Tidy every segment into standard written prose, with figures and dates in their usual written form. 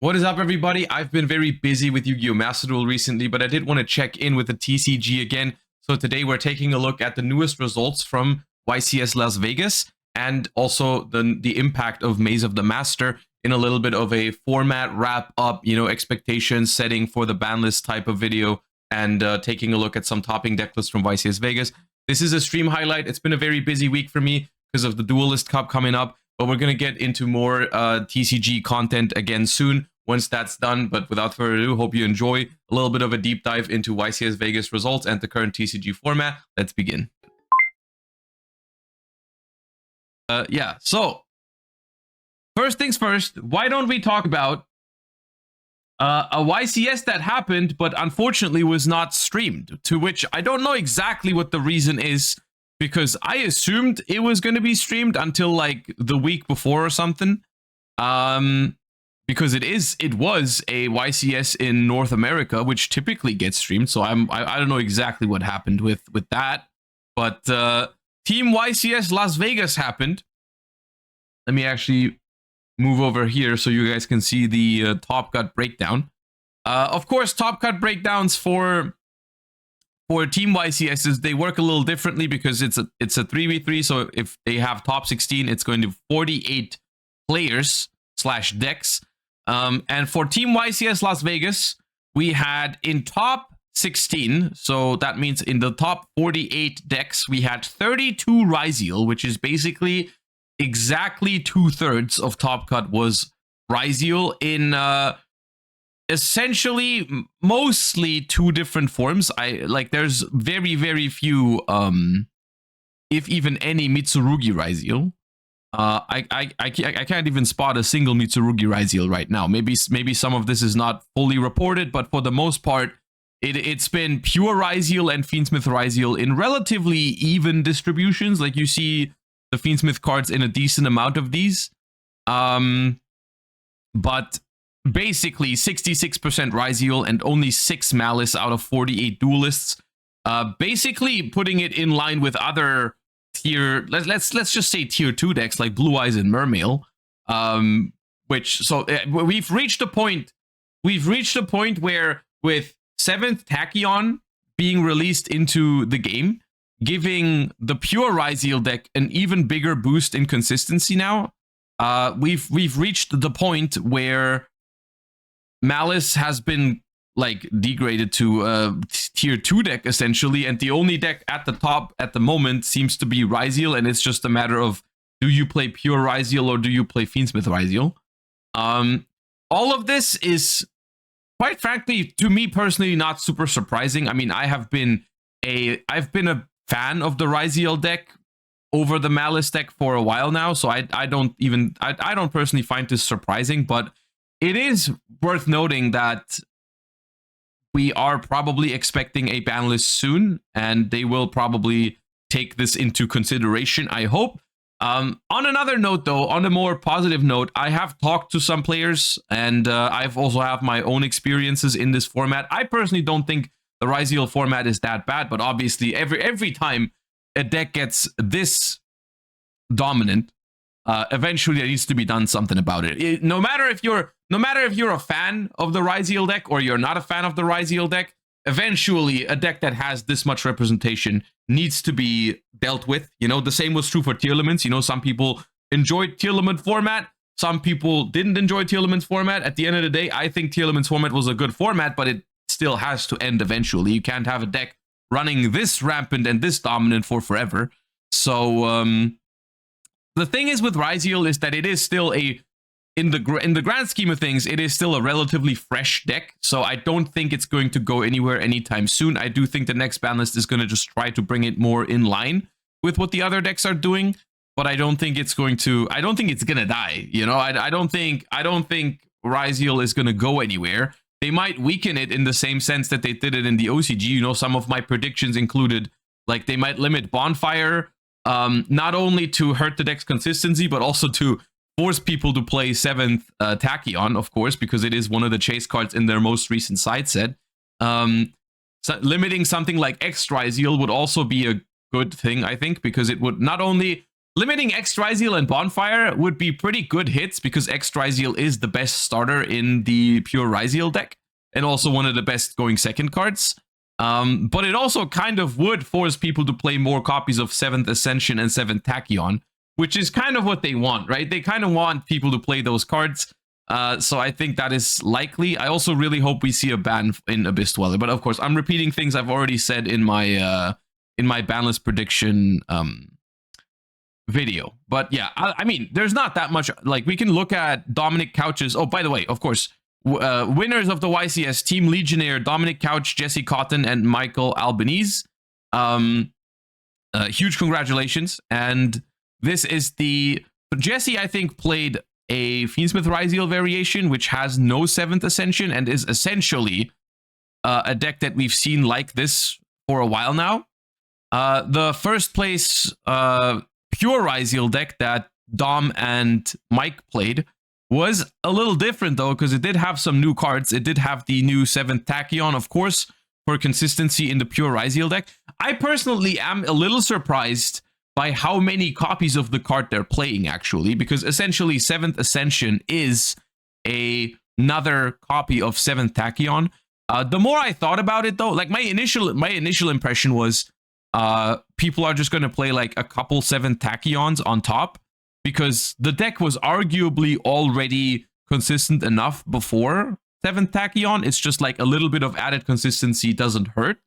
What is up, everybody? I've been very busy with Yu-Gi-Oh! Master Duel recently, but I did want to check in with the TCG again. So today we're taking a look at the newest results from YCS Las Vegas and also the impact of Maze of the Master in a little bit of a format wrap up, expectations setting for the ban list type of video, and taking a look at some topping deck lists from YCS Vegas. This is a stream highlight. It's been a very busy week for me because of the Duelist Cup coming up. But we're going to get into more TCG content again soon once that's done. But without further ado, hope you enjoy a little bit of a deep dive into YCS Vegas results and the current TCG format. Let's begin. So first things first, why don't we talk about a YCS that happened, but unfortunately was not streamed, to which I don't know exactly what the reason is, because I assumed it was going to be streamed until like the week before or something. Because it was a YCS in North America, which typically gets streamed. So I don't know exactly what happened with that. But Team YCS Las Vegas happened. Let me actually move over here so you guys can see the top cut breakdown. Of course, top cut breakdowns for Team YCSs, they work a little differently because it's a 3v3. So if they have top 16, it's going to 48 players / decks. And for Team YCS Las Vegas, we had in top 16, so that means in the top 48 decks, we had 32 Ryzeal, which is basically exactly 2/3 of top cut was Ryzeal in essentially mostly two different forms. There's very few if even any Mitsurugi Ryzeal. I can't even spot a single Mitsurugi Ryzeal right now. Maybe some of this is not fully reported, but for the most part it's been pure Ryzeal and Fiendsmith Ryzeal in relatively even distributions. Like, you see the Fiendsmith cards in a decent amount of these, but basically 66% Ryzeal and only 6 Malice out of 48 duelists, basically putting it in line with other tier, let's just say tier 2 decks like Blue-Eyes and Mermail, we've reached a point where, with 7th Tachyon being released into the game, giving the pure Ryzeal deck an even bigger boost in consistency now, we've reached the point where Malice has been like degraded to tier 2 deck essentially, and the only deck at the top at the moment seems to be Ryzeal, and it's just a matter of, do you play pure Ryzeal or do you play Fiendsmith Ryzeal? All of this is, quite frankly, to me personally, not super surprising. I mean, I've been a fan of the Ryzeal deck over the Malice deck for a while now, so I don't personally find this surprising, but it is worth noting that we are probably expecting a ban list soon, and they will probably take this into consideration, I hope. On another note, though, on a more positive note, I have talked to some players, and I've also have my own experiences in this format. I personally don't think the Ryzeal format is that bad, but obviously every time a deck gets this dominant, eventually there needs to be done something about it. No matter if you're a fan of the Ryzeal deck or you're not a fan of the Ryzeal deck, eventually a deck that has this much representation needs to be dealt with. The same was true for Tearlaments. Some people enjoyed Tearlament format, some people didn't enjoy Tearlament's format. At the end of the day, I think Tearlament's format was a good format, but it still has to end eventually. You can't have a deck running this rampant and this dominant for forever. So the thing is with Ryzeal is that it is still in the grand scheme of things, it is still a relatively fresh deck, so I don't think it's going to go anywhere anytime soon. I do think the next ban list is going to just try to bring it more in line with what the other decks are doing, but I don't think it's going to die. I don't think Ryzeal is going to go anywhere. They might weaken it in the same sense that they did it in the OCG. Some of my predictions included, like, they might limit Bonfire, not only to hurt the deck's consistency, but also to force people to play 7th Tachyon, of course, because it is one of the chase cards in their most recent side set. So limiting something like X Ryzeal would also be a good thing, I think, because it would not only limiting X Ryzeal and Bonfire would be pretty good hits because X Ryzeal is the best starter in the pure Ryzeal deck and also one of the best going second cards. But it also kind of would force people to play more copies of 7th Ascension and 7th Tachyon, which is kind of what they want, right? They kind of want people to play those cards. So I think that is likely. I also really hope we see a ban in Abyss Dweller. But of course, I'm repeating things I've already said in my banlist prediction video. But yeah, I mean, there's not that much. Like, we can look at Dominic Couch's. Oh, by the way, of course, winners of the YCS Team Legionnaire: Dominic Couch, Jesse Cotton, and Michael Albanese. Huge congratulations. And this is Jesse, I think, played a Fiendsmith Ryzeal variation, which has no 7th Ascension and is essentially a deck that we've seen like this for a while now. The first place pure Ryzeal deck that Dom and Mike played was a little different, though, because it did have some new cards. It did have the new 7th Tachyon, of course, for consistency in the pure Ryzeal deck. I personally am a little surprised by how many copies of the card they're playing, actually, because essentially 7th Ascension is another copy of 7th Tachyon. The more I thought about it, though, like my initial impression was people are just going to play like a couple 7th Tachyons on top, because the deck was arguably already consistent enough before 7th Tachyon. It's just like a little bit of added consistency doesn't hurt.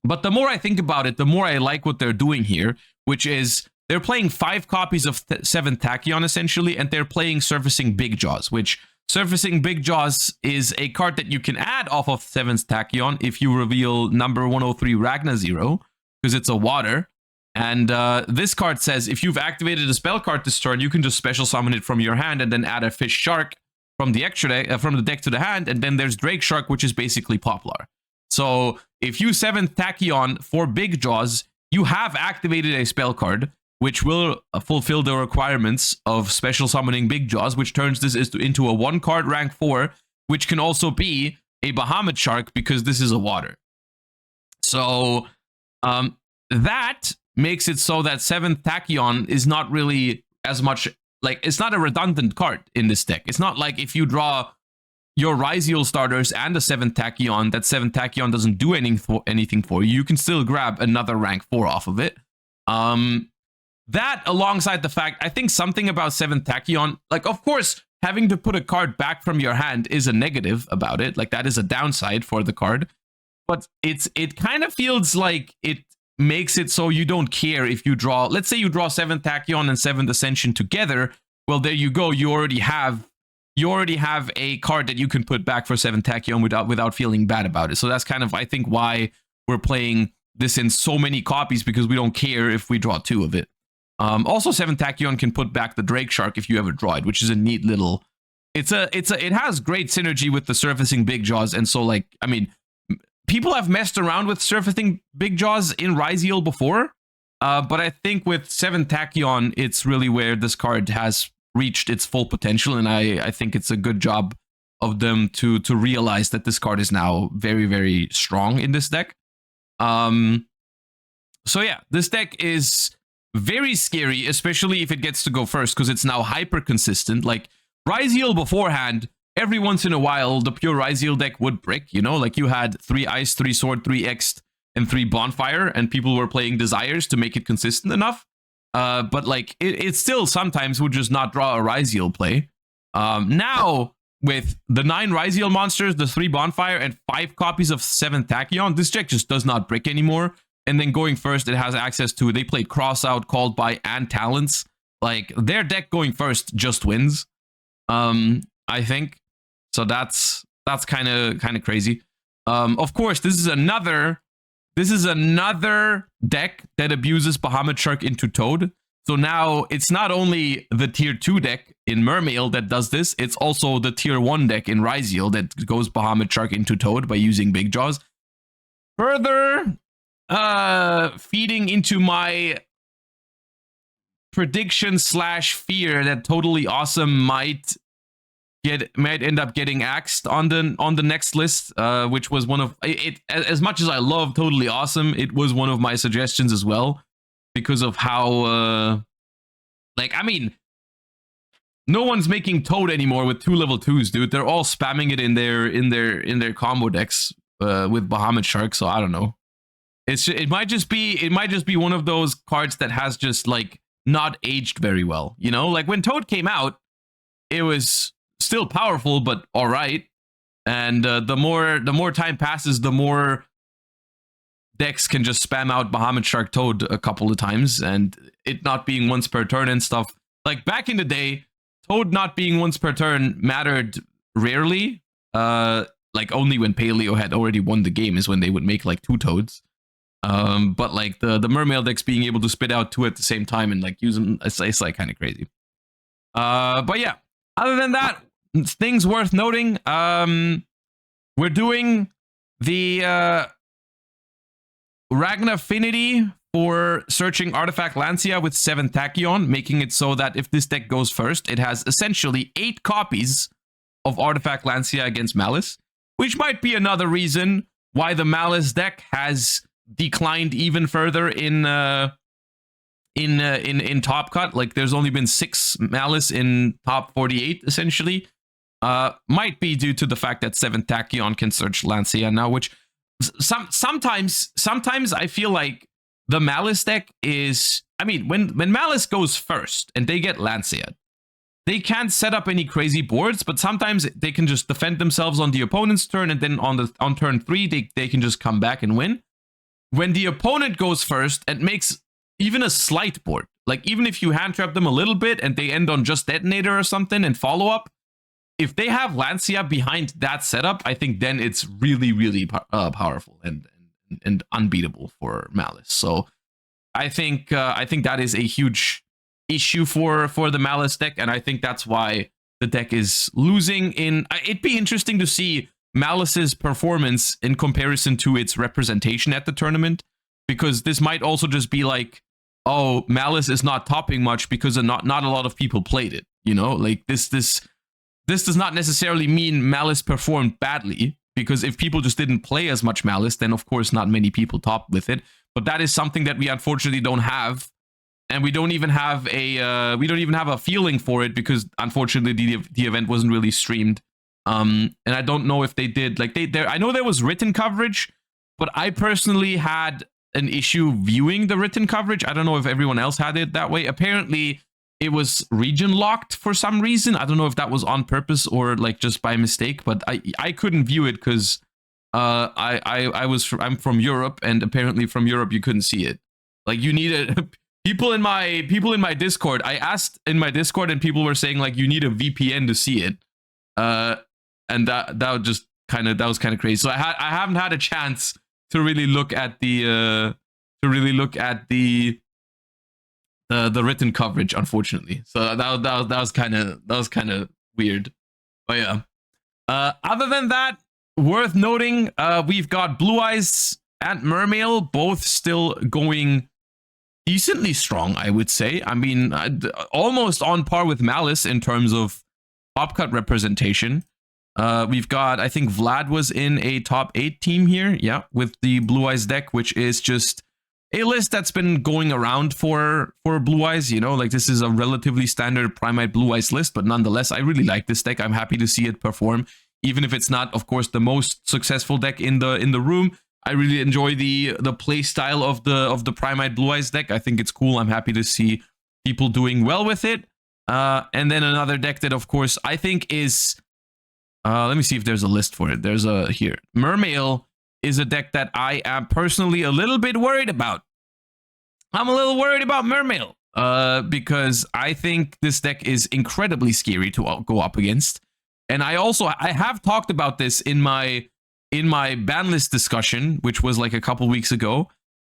But the more I think about it, the more I like what they're doing here, which is they're playing 5 copies of 7th Tachyon, essentially, and they're playing Surfacing Big Jaws, which Surfacing Big Jaws is a card that you can add off of 7th Tachyon if you reveal number 103 Ragna Zero, because it's a water. And this card says if you've activated a spell card this turn, you can just special summon it from your hand and then add a Fish Shark from the extra deck, from the deck to the hand, and then there's Drake Shark, which is basically Poplar. So if you 7th Tachyon for Big Jaws, you have activated a spell card, which will fulfill the requirements of special summoning Big Jaws, which turns this into a 1-card rank 4, which can also be a Bahamut Shark because this is a water. So that makes it so that 7th Tachyon is not really as much, like, it's not a redundant card in this deck. It's not like if you draw your Ryzeal starters and a 7th Tachyon, that 7th Tachyon doesn't do anything for you. You can still grab another rank 4 off of it. That, alongside the fact, I think something about 7th Tachyon, like, of course, having to put a card back from your hand is a negative about it. Like, that is a downside for the card. But it kind of feels like it makes it so you don't care if you draw, let's say you draw 7th Tachyon and 7th Ascension together. Well, there you go. You already have a card that you can put back for 7th Tachyon without feeling bad about it. So that's kind of, I think, why we're playing this in so many copies, because we don't care if we draw 2 of it. Also, 7th Tachyon can put back the Drake Shark if you ever draw it, which is a neat little. It has great synergy with the Surfacing Big Jaws, and so, like, I mean, people have messed around with Surfacing Big Jaws in Ryzeal before, but I think with 7th Tachyon, it's really where this card has reached its full potential, and I think it's a good job of them to realize that this card is now very, very strong in this deck. So yeah, this deck is very scary, especially if it gets to go first, because it's now hyper consistent. Like, Ryzeal beforehand, every once in a while, the pure Ryzeal deck would brick, you know? Like, you had 3 Ice, 3 Sword, 3 X, and 3 Bonfire, and people were playing Desires to make it consistent enough. But, like, it still sometimes would just not draw a Ryzeal play. Now, with the 9 Ryzeal monsters, the 3 Bonfire, and 5 copies of 7th Tachyon, this deck just does not brick anymore. And then going first, it has access to, they played Crossout, Called By, and Talents. Like, their deck going first just wins, I think. So that's kind of crazy. Of course, this is another deck that abuses Bahamut Shark into Toad. So now it's not only the tier 2 deck in Mermail that does this, it's also the tier 1 deck in Ryzeal that goes Bahamut Shark into Toad by using Big Jaws. Further feeding into my prediction / fear that Toadally Awesome might end up getting axed on the next list, which was one of it. As much as I love Toadally Awesome, it was one of my suggestions as well. because of how like, I mean, no one's making Toad anymore with 2 level 2s, dude. They're all spamming it in their combo decks with Bahamut Shark, so I don't know. It might just be one of those cards that has just like not aged very well, you know? Like when Toad came out, it was still powerful, but all right. And the more time passes, the more decks can just spam out Bahamut Shark Toad a couple of times, and it not being once per turn and stuff. Like back in the day, Toad not being once per turn mattered rarely. Like only when Paleo had already won the game is when they would make like 2 Toads. But like the Mermail decks being able to spit out 2 at the same time and like use them, it's like kind of crazy. But yeah, other than that, things worth noting. We're doing the Ragna Affinity for searching Artifact Lancia with 7 Tachyon, making it so that if this deck goes first, it has essentially 8 copies of Artifact Lancia against Malice, which might be another reason why the Malice deck has declined even further in Top Cut. Like there's only been 6 Malice in top 48 essentially. Might be due to the fact that 7 Tachyon can search Lancia now, which sometimes I feel like the Malice deck is, I mean, when Malice goes first and they get Lancia, they can't set up any crazy boards, but sometimes they can just defend themselves on the opponent's turn, and then on turn 3 they can just come back and win. When the opponent goes first and makes even a slight board, like even if you hand trap them a little bit and they end on just Detonator or something and follow up, if they have Lancia behind that setup, I think then it's really powerful and unbeatable for Malice. So I think that is a huge issue for the Malice deck, and I think that's why the deck is losing. It'd be interesting to see Malice's performance in comparison to its representation at the tournament, because this might also just be like, oh, Malice is not topping much because not a lot of people played it, you know? Like this does not necessarily mean Malice performed badly, because if people just didn't play as much Malice, then of course not many people topped with it. But that is something that we unfortunately don't have, and we don't even have a feeling for it, because unfortunately the event wasn't really streamed. And I don't know if they did, like I know there was written coverage, but I personally had an issue viewing the written coverage. I don't know if everyone else had it that way. Apparently it was region locked for some reason. I don't know if that was on purpose or like just by mistake, but I couldn't view it because I'm from Europe, and apparently from Europe you couldn't see it. Like you needed people in my Discord. I asked in my Discord and people were saying like you need a VPN to see it. And that was kind of crazy. So I haven't had a chance to really look at the written coverage, unfortunately. So that was kind of weird. But yeah. Other than that, worth noting, we've got Blue-Eyes and Mermail both still going decently strong, I would say. I mean, almost on par with Malice in terms of top cut representation. We've got, I think Vlad was in a top 8 team here, yeah, with the Blue-Eyes deck, which is just a list that's been going around for Blue-Eyes, you know, like this is a relatively standard Primite Blue-Eyes list, but nonetheless, I really like this deck. I'm happy to see it perform, even if it's not, of course, the most successful deck in the room. I really enjoy the play style of the Primite Blue-Eyes deck. I think it's cool. I'm happy to see people doing well with it. And then another deck that, of course, I think is, let me see if there's a list for it. There's a here. Mermail is a deck that I am personally a little bit worried about. I'm a little worried about Mermail because I think this deck is incredibly scary to go up against. And I have talked about this in my ban list discussion, which was like a couple weeks ago.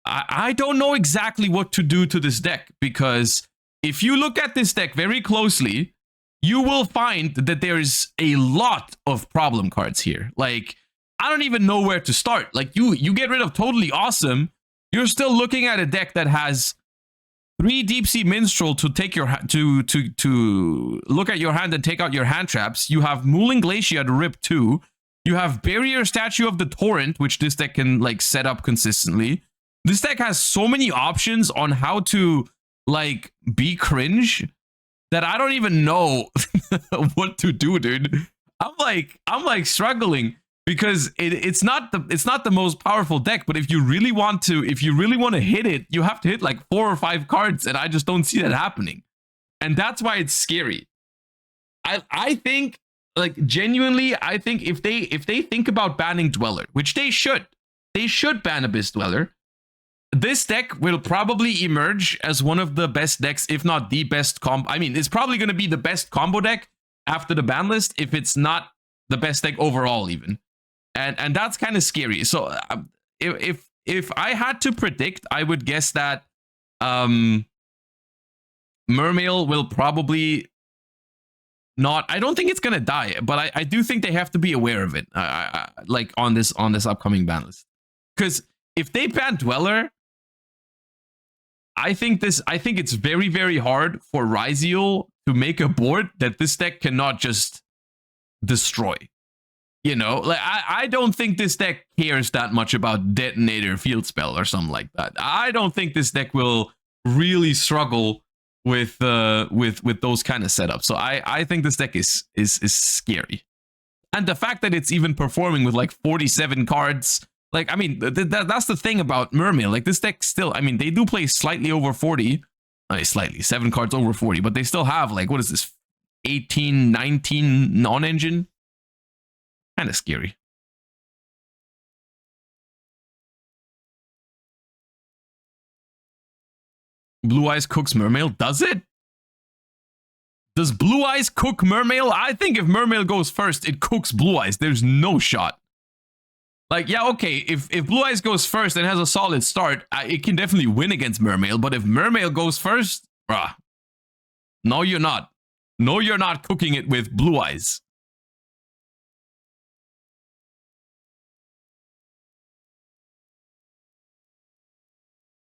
I don't know exactly what to do to this deck, because if you look at this deck very closely, you will find that there's a lot of problem cards here. Like, I don't even know where to start. Like, you get rid of Toadally Awesome, you're still looking at a deck that has 3 Deep Sea Minstrel to take your to look at your hand and take out your hand traps. You have Mooling Glacier to rip 2. You have Barrier Statue of the Torrent, which this deck can like set up consistently. This deck has so many options on how to like be cringe that I don't even know what to do, dude. I'm like struggling because it's not the most powerful deck, but if you really want to hit it, you have to hit like 4 or 5 cards, and I just don't see that happening. And that's why it's scary. I think, like, genuinely, I think if they think about banning Dweller, which they should ban Abyss Dweller, this deck will probably emerge as one of the best decks, if not the best combo. I mean, it's probably going to be the best combo deck after the ban list, if it's not the best deck overall, even. And that's kind of scary. So if I had to predict, I would guess that Mermail will probably not. I don't think it's gonna die, but I do think they have to be aware of it, like on this upcoming ban list. Because if they ban Dweller, I think it's very, very hard for Ryzeal to make a board that this deck cannot just destroy. You know, like I don't think this deck cares that much about Detonator Field Spell or something like that. I don't think this deck will really struggle with those kind of setups. So I think this deck is scary. And the fact that it's even performing with like 47 cards, like, I mean, that's the thing about Mermail. Like, this deck still, I mean, they do play slightly over 40, slightly 7 cards over 40, but they still have, like, what is this, 18, 19 non-engine? Kind of scary. Blue-Eyes cooks Mermail. Does it? Does Blue-Eyes cook Mermail? I think if Mermail goes first, it cooks Blue-Eyes. There's no shot. Like, yeah, okay, if Blue-Eyes goes first and has a solid start, it can definitely win against Mermail. But if Mermail goes first, bruh, no, you're not. No, you're not cooking it with Blue-Eyes.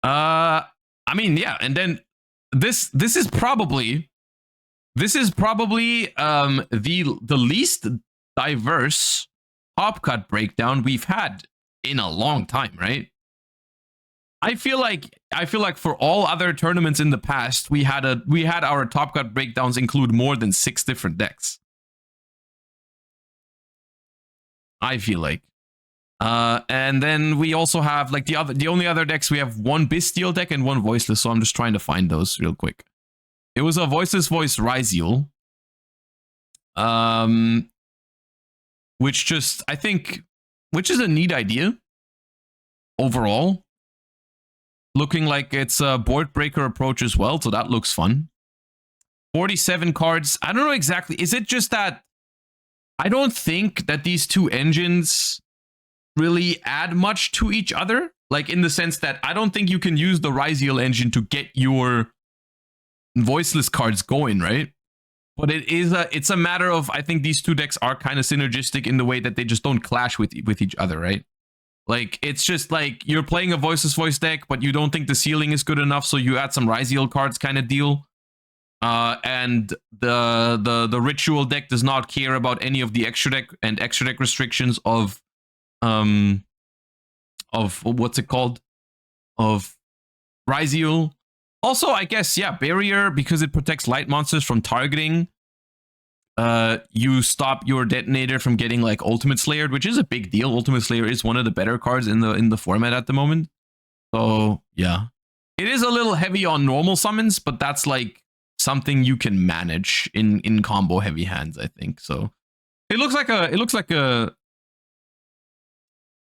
I mean, yeah, and then this is probably the least diverse top cut breakdown we've had in a long time, right? I feel like for all other tournaments in the past, we had our top cut breakdowns include more than 6 different decks. I feel like. And then we also have like the only other decks, we have one Bestial deck and one Voiceless, so I'm just trying to find those real quick. It was a Voiceless Voice Ryzeal. Which just, I think, which is a neat idea overall. Looking like it's a board breaker approach as well, so that looks fun. 47 cards. I don't know exactly. Is it just that I don't think that these two engines really add much to each other? Like, in the sense that I don't think you can use the Ryzeal engine to get your Voiceless cards going, right? But it's a matter of, I think these two decks are kind of synergistic in the way that they just don't clash with each other, right? Like, it's just like you're playing a Voiceless Voice deck, but you don't think the ceiling is good enough, so you add some Ryzeal cards kind of deal. And the Ritual deck does not care about any of the extra deck restrictions of what's it called? Of Ryzeal. Also, I guess, yeah, Barrier, because it protects light monsters from targeting. You stop your Detonator from getting like Ultimate Slayer, which is a big deal. Ultimate Slayer is one of the better cards in the format at the moment. So yeah, it is a little heavy on normal summons, but that's like something you can manage in combo heavy hands, I think. So it looks like a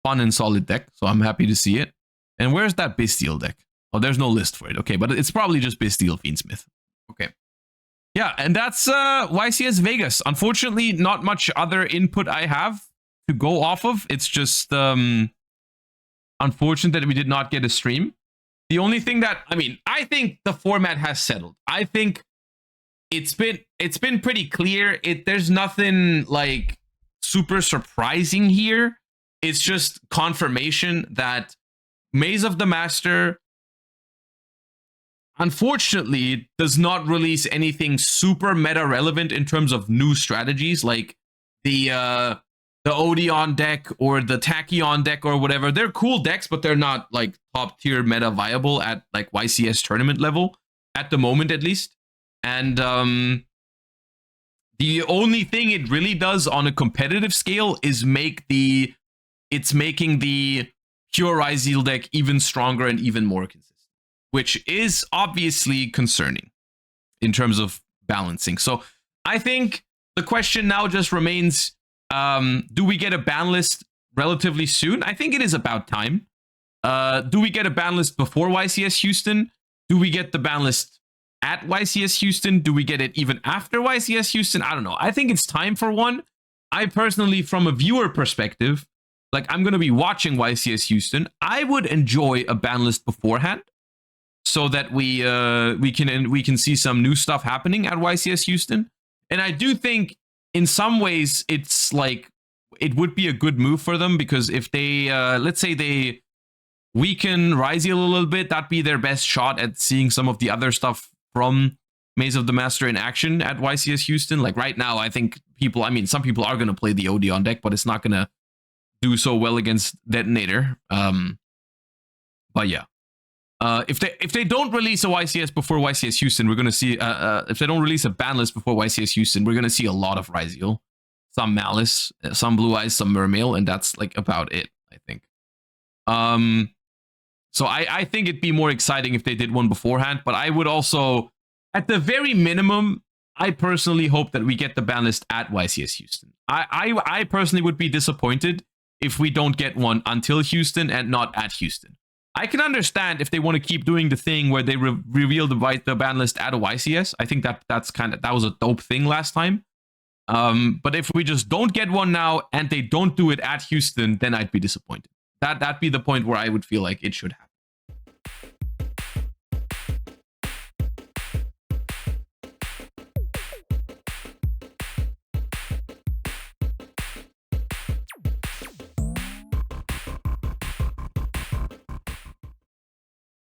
fun and solid deck. So I'm happy to see it. And where's that Bestial deck? Oh, there's no list for it. Okay, but it's probably just Bestial Fiendsmith. Okay. Yeah, and that's YCS Vegas. Unfortunately, not much other input I have to go off of. It's just unfortunate that we did not get a stream. The only thing that, I mean, I think the format has settled. I think it's been pretty clear. There's nothing like super surprising here. It's just confirmation that Maze of the Master, unfortunately, does not release anything super meta relevant in terms of new strategies. Like the the Odeon deck or the Tachyon deck or whatever. They're cool decks, but they're not like top tier meta viable at like YCS tournament level at the moment, at least. And the only thing it really does on a competitive scale is making the pure Ryzeal deck even stronger and even more consistent, which is obviously concerning in terms of balancing. So I think the question now just remains, do we get a ban list relatively soon? I think it is about time. Do we get a ban list before YCS Houston? Do we get the ban list at YCS Houston? Do we get it even after YCS Houston? I don't know. I think it's time for one. I personally, from a viewer perspective, like I'm going to be watching YCS Houston, I would enjoy a ban list beforehand so that we can see some new stuff happening at YCS Houston. And I do think in some ways it's like it would be a good move for them, because if they let's say they weaken Ryzeal a little bit, that'd be their best shot at seeing some of the other stuff from Maze of the Master in action at YCS Houston. Like right now, I think some people are going to play the Odeon deck, but it's not going to do so well against Detonator. But yeah. If they don't release a YCS before YCS Houston, we're going to see, if they don't release a ban list before YCS Houston, we're going to see a lot of Ryzeal, some Malice, some Blue-Eyes, some Mermail, and that's like about it, I think. So I think it'd be more exciting if they did one beforehand, but I would also, at the very minimum, I personally hope that we get the ban list at YCS Houston. I personally would be disappointed if we don't get one until Houston and not at Houston. I can understand if they want to keep doing the thing where they reveal the ban list at a YCS. I think that was a dope thing last time. But if we just don't get one now and they don't do it at Houston, then I'd be disappointed. That'd be the point where I would feel like it should happen.